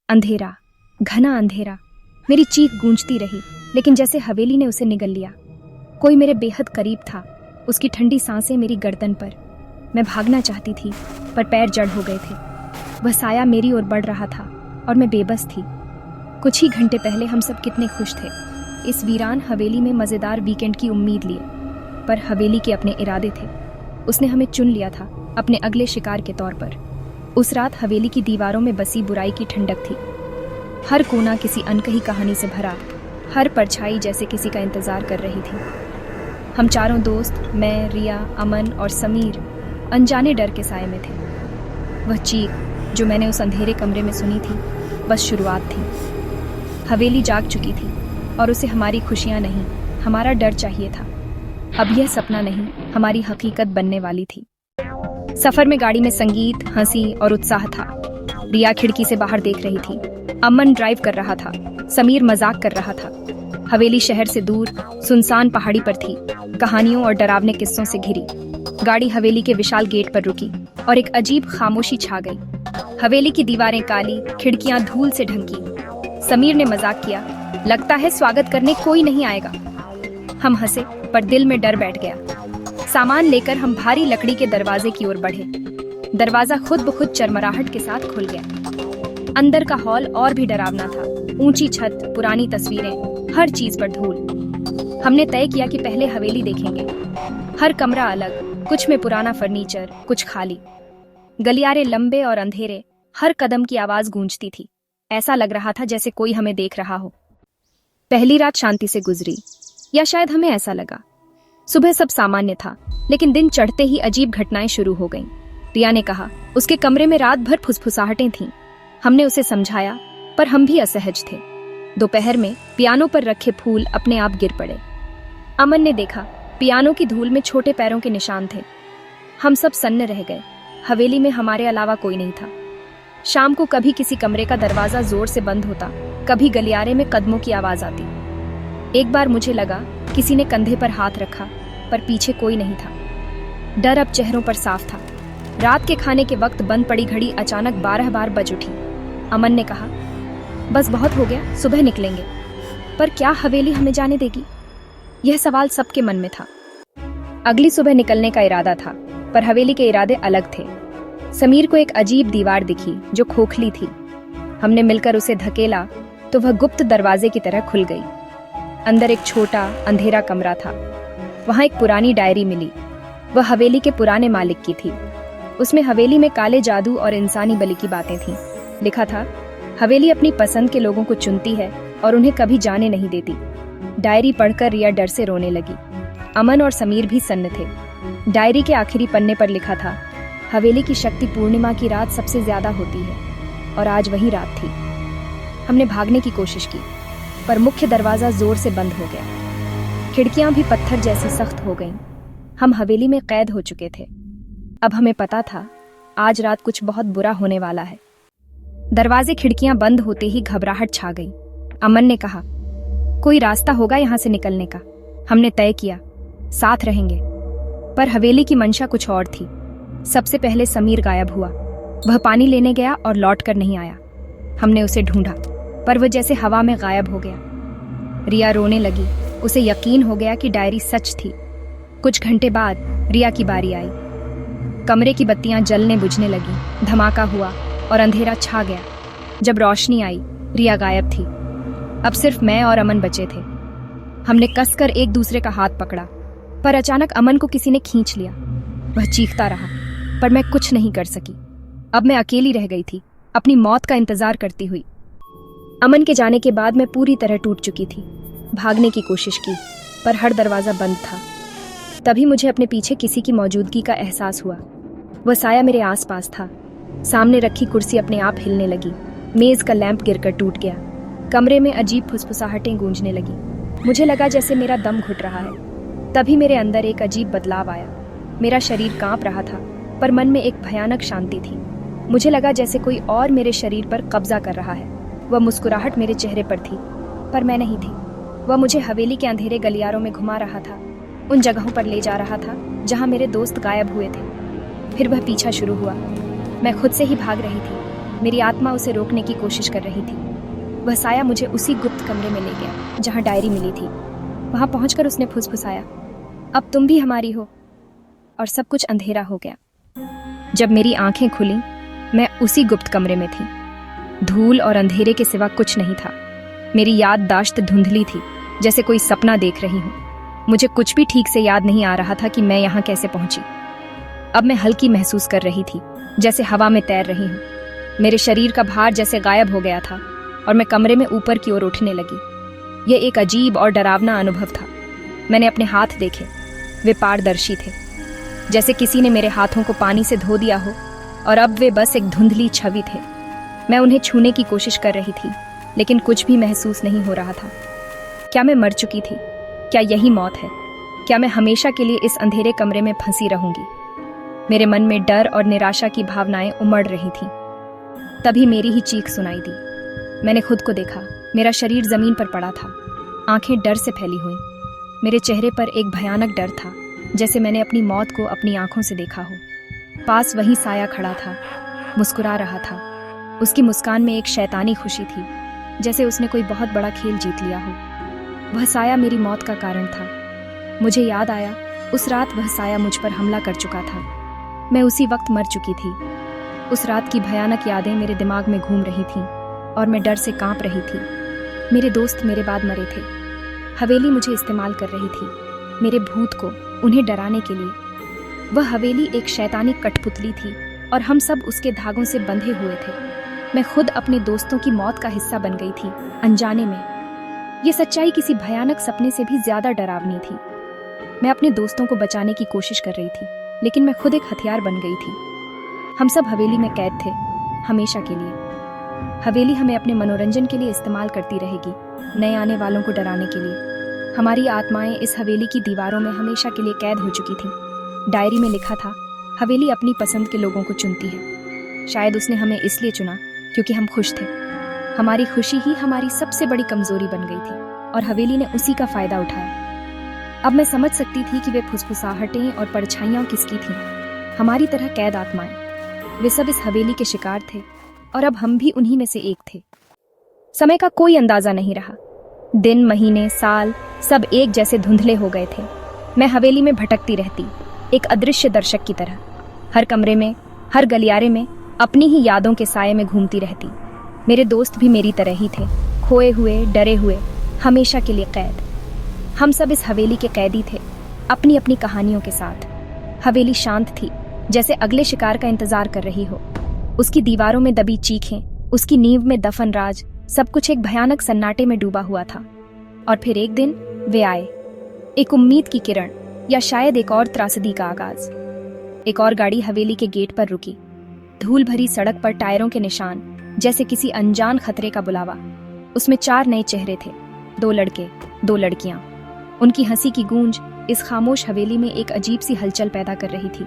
अंधेरा, घना अंधेरा। मेरी चीख गूंजती रही, लेकिन जैसे हवेली ने उसे निगल लिया। कोई मेरे बेहद करीब था, उसकी ठंडी सांसें मेरी गर्दन पर। मैं भागना चाहती थी, पर पैर जड़ हो गए थे। वह साया मेरी ओर बढ़ रहा था और मैं बेबस थी। कुछ ही घंटे पहले हम सब कितने खुश थे, इस वीरान हवेली में मज़ेदार वीकेंड की उम्मीद लिए। पर हवेली के अपने इरादे थे। उसने हमें चुन लिया था अपने अगले शिकार के तौर पर। उस रात हवेली की दीवारों में बसी बुराई की ठंडक थी। हर कोना किसी अनकही कहानी से भरा, हर परछाई जैसे किसी का इंतजार कर रही थी। हम चारों दोस्त, मैं, रिया, अमन और समीर, अनजाने डर के साए में थे। वह चीख जो मैंने उस अंधेरे कमरे में सुनी थी, बस शुरुआत थी। हवेली जाग चुकी थी और उसे हमारी खुशियां नहीं, हमारा डर चाहिए था। अब यह सपना नहीं, हमारी हकीकत बनने वाली थी। सफर में गाड़ी में संगीत, हंसी और उत्साह था। रिया खिड़की से बाहर देख रही थी, अमन ड्राइव कर रहा था, समीर मजाक कर रहा था। हवेली शहर से दूर सुनसान पहाड़ी पर थी, कहानियों और डरावने किस्सों से घिरी। गाड़ी हवेली के विशाल गेट पर रुकी और एक अजीब खामोशी छा गई। हवेली की दीवारें काली, खिड़कियां धूल से ढंकी। समीर ने मजाक किया, लगता है स्वागत करने कोई नहीं आएगा। हम हंसे, पर दिल में डर बैठ गया। सामान लेकर हम भारी लकड़ी के दरवाजे की ओर बढ़े। दरवाजा खुद ब खुद चरमराहट के साथ खुल गया। अंदर का हॉल और भी डरावना था। ऊंची छत, पुरानी तस्वीरें, हर चीज पर धूल। हमने तय किया कि पहले हवेली देखेंगे। हर कमरा अलग, कुछ में पुराना फर्नीचर, कुछ खाली। गलियारे लंबे और अंधेरे, हर कदम की आवाज गूंजती थी। ऐसा लग रहा था जैसे कोई हमें देख रहा हो। पहली रात शांति से गुजरी, या शायद हमें ऐसा लगा। सुबह सब सामान्य था, लेकिन दिन चढ़ते ही अजीब घटनाएं शुरू हो गईं। रिया ने कहा उसके कमरे में रात भर फुसफुसाहटें थीं। हमने उसे समझाया, पर हम भी असहज थे। दोपहर में पियानो पर रखे फूल अपने आप गिर पड़े। अमन ने देखा पियानो की धूल में छोटे पैरों के निशान थे। हम सब सन्न रह गए। हवेली में हमारे अलावा कोई नहीं था। शाम को कभी किसी कमरे का दरवाजा जोर से बंद होता, कभी गलियारे में कदमों की आवाज आती। एक बार मुझे लगा किसी ने कंधे पर हाथ रखा, पर पीछे कोई नहीं था। डर अब चेहरों पर साफ था। रात के खाने के वक्त बंद पड़ी घड़ी अचानक 12 बार बज उठी। अमन ने कहा, बस बहुत हो गया, सुबह निकलेंगे। पर क्या हवेली हमें जाने देगी? यह सवाल सबके मन में था। अगली सुबह निकलने का इरादा था, पर हवेली के इरादे अलग थे। समीर को एक अजीब दीवार दिखी जो खोखली थी। हमने मिलकर उसे धकेला तो वह गुप्त दरवाजे की तरह खुल गई। अंदर एक छोटा अंधेरा कमरा था। वहां एक पुरानी डायरी मिली। वह हवेली के पुराने मालिक की थी। उसमें हवेली में काले जादू और इंसानी बलि की बातें थीं। लिखा था, हवेली अपनी पसंद के लोगों को चुनती है और उन्हें कभी जाने नहीं देती। डायरी पढ़कर रिया डर से रोने लगी। अमन और समीर भी सन्न थे। डायरी के आखिरी पन्ने पर लिखा था, हवेली की शक्ति पूर्णिमा की रात सबसे ज्यादा होती है, और आज वही रात थी। हमने भागने की कोशिश की, पर मुख्य दरवाजा जोर से बंद हो गया। खिड़कियां भी पत्थर जैसी सख्त हो गईं। हम हवेली में कैद हो चुके थे। अब हमें पता था, आज रात कुछ बहुत बुरा होने वाला है। दरवाजे खिड़कियां बंद होते ही घबराहट छा गई। अमन ने कहा, कोई रास्ता होगा यहाँ से निकलने का। हमने तय किया, साथ रहेंगे। पर हवेली की मंशा कुछ और थी। सबसे पहले समीर गायब हुआ। वह पानी लेने गया और लौट कर नहीं आया। हमने उसे ढूंढा, पर वह जैसे हवा में गायब हो गया। रिया रोने लगी। उसे यकीन हो गया कि डायरी सच थी। कुछ घंटे बाद रिया की बारी आई। कमरे की बत्तियां जलने बुझने लगी। धमाका हुआ और अंधेरा छा गया। जब रोशनी आई, रिया गायब थी। अब सिर्फ मैं और अमन बचे थे। हमने कसकर एक दूसरे का हाथ पकड़ा, पर अचानक अमन को किसी ने खींच लिया। वह चीखता रहा, पर मैं कुछ नहीं कर सकी। अब मैं अकेली रह गई थी, अपनी मौत का इंतजार करती हुई। अमन के जाने के बाद मैं पूरी तरह टूट चुकी थी। भागने की कोशिश की, पर हर दरवाजा बंद था। तभी मुझे अपने पीछे किसी की मौजूदगी का एहसास हुआ। वह साया मेरे आसपास था। सामने रखी कुर्सी अपने आप हिलने लगी। मेज का लैंप गिरकर टूट गया। कमरे में अजीब फुसफुसाहटें गूंजने लगी। मुझे लगा जैसे मेरा दम घुट रहा है। तभी मेरे अंदर एक अजीब बदलाव आया। मेरा शरीर कांप रहा था, पर मन में एक भयानक शांति थी। मुझे लगा जैसे कोई और मेरे शरीर पर कब्जा कर रहा है। वह मुस्कुराहट मेरे चेहरे पर थी, पर मैं नहीं थी। वह मुझे हवेली के अंधेरे गलियारों में घुमा रहा था, उन जगहों पर ले जा रहा था जहां मेरे दोस्त गायब हुए थे। फिर वह पीछा शुरू हुआ। मैं खुद से ही भाग रही थी, मेरी आत्मा उसे रोकने की कोशिश कर रही थी। वह साया मुझे उसी गुप्त कमरे में ले गया जहां डायरी मिली थी। वहां पहुंचकर उसने फुसफुसाया, अब तुम भी हमारी हो। और सब कुछ अंधेरा हो गया। जब मेरी आंखें खुली, मैं उसी गुप्त कमरे में थी। धूल और अंधेरे के सिवा कुछ नहीं था। मेरी याददाश्त धुंधली थी, जैसे कोई सपना देख रही हूँ। मुझे कुछ भी ठीक से याद नहीं आ रहा था कि मैं यहाँ कैसे पहुंची। अब मैं हल्की महसूस कर रही थी, जैसे हवा में तैर रही हूँ। मेरे शरीर का भार जैसे गायब हो गया था और मैं कमरे में ऊपर की ओर उठने लगी। यह एक अजीब और डरावना अनुभव था। मैंने अपने हाथ देखे, वे पारदर्शी थे, जैसे किसी ने मेरे हाथों को पानी से धो दिया हो और अब वे बस एक धुंधली छवि थे। मैं उन्हें छूने की कोशिश कर रही थी, लेकिन कुछ भी महसूस नहीं हो रहा था। क्या मैं मर चुकी थी? क्या यही मौत है? क्या मैं हमेशा के लिए इस अंधेरे कमरे में फंसी रहूंगी? मेरे मन में डर और निराशा की भावनाएं उमड़ रही थीं। तभी मेरी ही चीख सुनाई दी। मैंने खुद को देखा। मेरा शरीर जमीन पर पड़ा था, आंखें डर से फैली हुई। मेरे चेहरे पर एक भयानक डर था, जैसे मैंने अपनी मौत को अपनी आंखों से देखा हो। पास वही साया खड़ा था, मुस्कुरा रहा था। उसकी मुस्कान में एक शैतानी खुशी थी, जैसे उसने कोई बहुत बड़ा खेल जीत लिया हो। वह साया मेरी मौत का कारण था। मुझे याद आया, उस रात वह साया मुझ पर हमला कर चुका था। मैं उसी वक्त मर चुकी थी। उस रात की भयानक यादें मेरे दिमाग में घूम रही थीं और मैं डर से कांप रही थी। मेरे दोस्त मेरे बाद मरे थे। हवेली मुझे इस्तेमाल कर रही थी, मेरे भूत को, उन्हें डराने के लिए। वह हवेली एक शैतानी कठपुतली थी और हम सब उसके धागों से बंधे हुए थे। मैं खुद अपने दोस्तों की मौत का हिस्सा बन गई थी, अनजाने में। ये सच्चाई किसी भयानक सपने से भी ज्यादा डरावनी थी। मैं अपने दोस्तों को बचाने की कोशिश कर रही थी, लेकिन मैं खुद एक हथियार बन गई थी। हम सब हवेली में कैद थे, हमेशा के लिए। हवेली हमें अपने मनोरंजन के लिए इस्तेमाल करती रहेगी, नए आने वालों को डराने के लिए। हमारी आत्माएं इस हवेली की दीवारों में हमेशा के लिए कैद हो चुकी थीं। डायरी में लिखा था, हवेली अपनी पसंद के लोगों को चुनती है। शायद उसने हमें इसलिए चुना क्योंकि हम खुश थे। हमारी खुशी ही हमारी सबसे बड़ी कमजोरी बन गई थी और हवेली ने उसी का फायदा उठाया। अब मैं समझ सकती थी कि वे फुसफुसाहटें और परछाइयां किसकी थीं। हमारी तरह कैद आत्माएं। वे सब इस हवेली के शिकार थे और अब हम भी उन्हीं में से एक थे। समय का कोई अंदाजा नहीं रहा। दिन, महीने, साल सब एक जैसे धुंधले हो गए थे। मैं हवेली में भटकती रहती, एक अदृश्य दर्शक की तरह। हर कमरे में, हर गलियारे में अपनी ही यादों के साये में घूमती रहती। मेरे दोस्त भी मेरी तरह ही थे, खोए हुए, डरे हुए, हमेशा के लिए कैद। हम सब इस हवेली के कैदी थे, अपनी अपनी कहानियों के साथ। हवेली शांत थी, जैसे अगले शिकार का इंतजार कर रही हो। उसकी दीवारों में दबी चीखें, उसकी नींव में दफन राज, सब कुछ एक भयानक सन्नाटे में डूबा हुआ था। और फिर एक दिन वे आए, एक उम्मीद की किरण, या शायद एक और त्रासदी का आगाज। एक और गाड़ी हवेली के गेट पर रुकी। धूल भरी सड़क पर टायरों के निशान, जैसे किसी अनजान खतरे का बुलावा। उसमें 4 नए चेहरे थे, 2 लड़के, 2 लड़कियां। उनकी हंसी की गूंज इस खामोश हवेली में एक अजीब सी हलचल पैदा कर रही थी।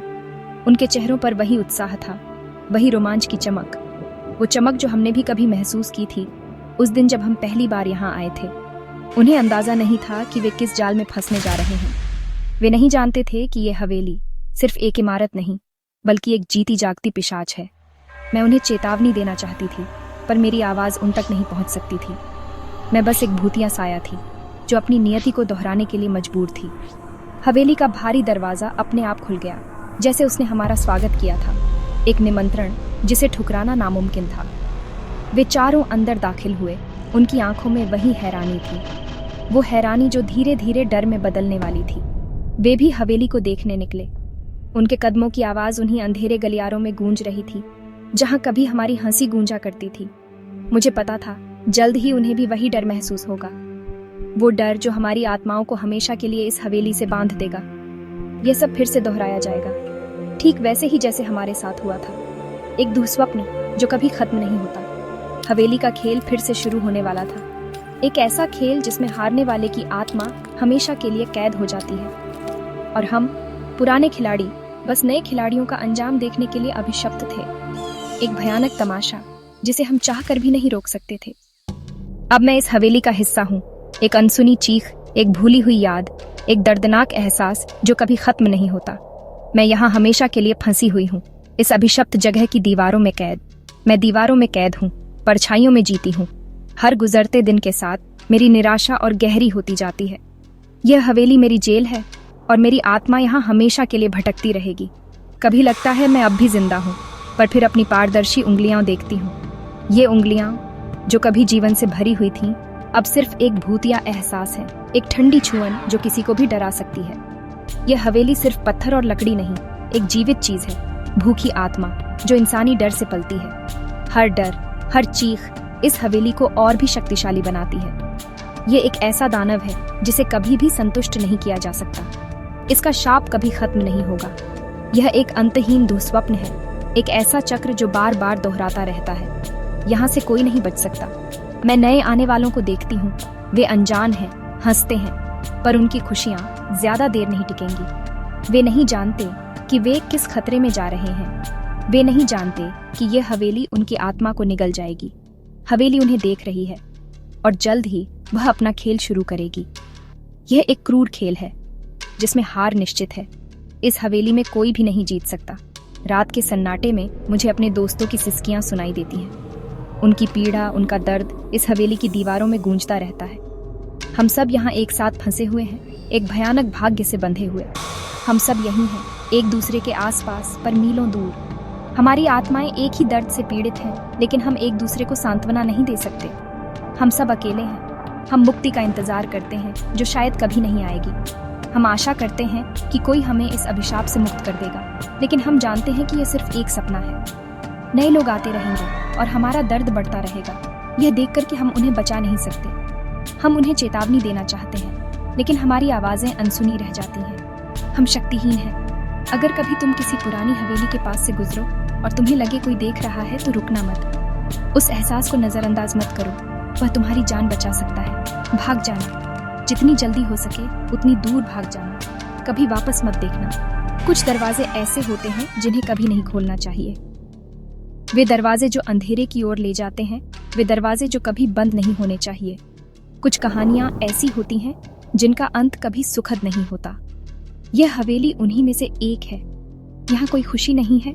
उनके चेहरों पर वही उत्साह था, वही रोमांच की चमक, वो चमक जो हमने भी कभी महसूस की थी उस दिन जब हम पहली बार यहाँ आए थे। उन्हें अंदाजा नहीं था कि वे किस जाल में फंसने जा रहे हैं। वे नहीं जानते थे कि ये हवेली सिर्फ एक इमारत नहीं, बल्कि एक जीती जागती पिशाच है। मैं उन्हें चेतावनी देना चाहती थी, पर मेरी आवाज़ उन तक नहीं पहुंच सकती थी। मैं बस एक भूतिया साया थी, जो अपनी नियति को दोहराने के लिए मजबूर थी। हवेली का भारी दरवाज़ा अपने आप खुल गया, जैसे उसने हमारा स्वागत किया था, एक निमंत्रण जिसे ठुकराना नामुमकिन था। वे चारों अंदर दाखिल हुए। उनकी आंखों में वही हैरानी थी, वो हैरानी जो धीरे धीरे डर में बदलने वाली थी। वे भी हवेली को देखने निकले। उनके कदमों की आवाज़ उन्हीं अंधेरे गलियारों में गूंज रही थी, जहां कभी हमारी हंसी गूंजा करती थी। मुझे पता था, जल्द ही उन्हें भी वही डर महसूस होगा, वो डर जो हमारी आत्माओं को हमेशा के लिए इस हवेली से बांध देगा। यह सब फिर से दोहराया जाएगा, ठीक वैसे ही जैसे हमारे साथ हुआ था। एक दुःस्वप्न जो कभी खत्म नहीं होता। हवेली का खेल फिर से शुरू होने वाला था, एक ऐसा खेल जिसमें हारने वाले की आत्मा हमेशा के लिए कैद हो जाती है और हम पुराने खिलाड़ी बस नए खिलाड़ियों का अंजाम देखने के लिए अभिशप्त थे। एक भयानक तमाशा जिसे हम चाहकर भी नहीं रोक सकते थे। अब मैं इस हवेली का हिस्सा हूँ, एक अनसुनी चीख, एक भूली हुई याद, एक दर्दनाक एहसास जो कभी खत्म नहीं होता। मैं यहाँ हमेशा के लिए फंसी हुई हूँ, इस अभिशप्त जगह की दीवारों में कैद। मैं दीवारों में कैद हूँ, परछाइयों में जीती हूँ। हर गुजरते दिन के साथ मेरी निराशा और गहरी होती जाती है। यह हवेली मेरी जेल है और मेरी आत्मा यहाँ हमेशा के लिए भटकती रहेगी। कभी लगता है मैं अब भी जिंदा हूँ, पर फिर अपनी पारदर्शी उंगलियां देखती हूँ। ये उंगलियां जो कभी जीवन से भरी हुई थीं, अब सिर्फ एक भूतिया एहसास है, एक ठंडी छुअन जो किसी को भी डरा सकती है। यह हवेली सिर्फ पत्थर और लकड़ी नहीं, एक जीवित चीज है, भूखी आत्मा जो इंसानी डर से पलती है। हर डर, हर चीख इस हवेली को और भी शक्तिशाली बनाती है। ये एक ऐसा दानव है जिसे कभी भी संतुष्ट नहीं किया जा सकता। इसका शाप कभी खत्म नहीं होगा। यह एक अंतहीन दुःस्वप्न है, एक ऐसा चक्र जो बार बार दोहराता रहता है। यहाँ से कोई नहीं बच सकता। मैं नए आने वालों को देखती हूँ, वे अनजान हैं, हंसते हैं, पर उनकी खुशियाँ ज्यादा देर नहीं टिकेंगी। वे नहीं जानते कि वे किस खतरे में जा रहे हैं। वे नहीं जानते कि यह हवेली उनकी आत्मा को निगल जाएगी। हवेली उन्हें देख रही है और जल्द ही वह अपना खेल शुरू करेगी। यह एक क्रूर खेल है जिसमें हार निश्चित है। इस हवेली में कोई भी नहीं जीत सकता। रात के सन्नाटे में मुझे अपने दोस्तों की सिसकियां सुनाई देती हैं। उनकी पीड़ा, उनका दर्द इस हवेली की दीवारों में गूंजता रहता है। हम सब यहाँ एक साथ फंसे हुए हैं, एक भयानक भाग्य से बंधे हुए। हम सब यहीं हैं, एक दूसरे के आसपास, पर मीलों दूर। हमारी आत्माएं एक ही दर्द से पीड़ित हैं, लेकिन हम एक दूसरे को सांत्वना नहीं दे सकते। हम सब अकेले हैं। हम मुक्ति का इंतजार करते हैं जो शायद कभी नहीं आएगी। हम आशा करते हैं कि कोई हमें इस अभिशाप से मुक्त कर देगा, लेकिन हम जानते हैं कि यह सिर्फ एक सपना है। नए लोग आते रहेंगे और हमारा दर्द बढ़ता रहेगा, यह देखकर कि हम उन्हें बचा नहीं सकते। हम उन्हें चेतावनी देना चाहते हैं, लेकिन हमारी आवाजें अनसुनी रह जाती हैं। हम शक्तिहीन हैं। अगर कभी तुम किसी पुरानी हवेली के पास से गुजरो और तुम्हें लगे कोई देख रहा है, तो रुकना मत। उस एहसास को नजरअंदाज मत करो, वह तुम्हारी जान बचा सकता है। भाग जाना, जितनी जल्दी हो सके उतनी दूर भाग जाना। कभी वापस मत देखना। कुछ दरवाजे ऐसे होते हैं जिन्हें कभी नहीं खोलना चाहिए। वे दरवाजे जो अंधेरे की ओर ले जाते हैं, वे दरवाजे जो कभी बंद नहीं होने चाहिए। कुछ कहानियां ऐसी होती हैं जिनका अंत कभी सुखद नहीं होता। यह हवेली उन्हीं में से एक है। यहाँ कोई खुशी नहीं है,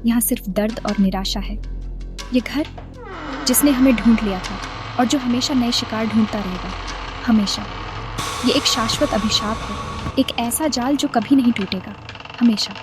यहाँ सिर्फ दर्द और निराशा है। ये घर जिसने हमें ढूंढ लिया था और जो हमेशा नए शिकार ढूंढता रहेगा, हमेशा। ये एक शाश्वत अभिशाप है, एक ऐसा जाल जो कभी नहीं टूटेगा, हमेशा।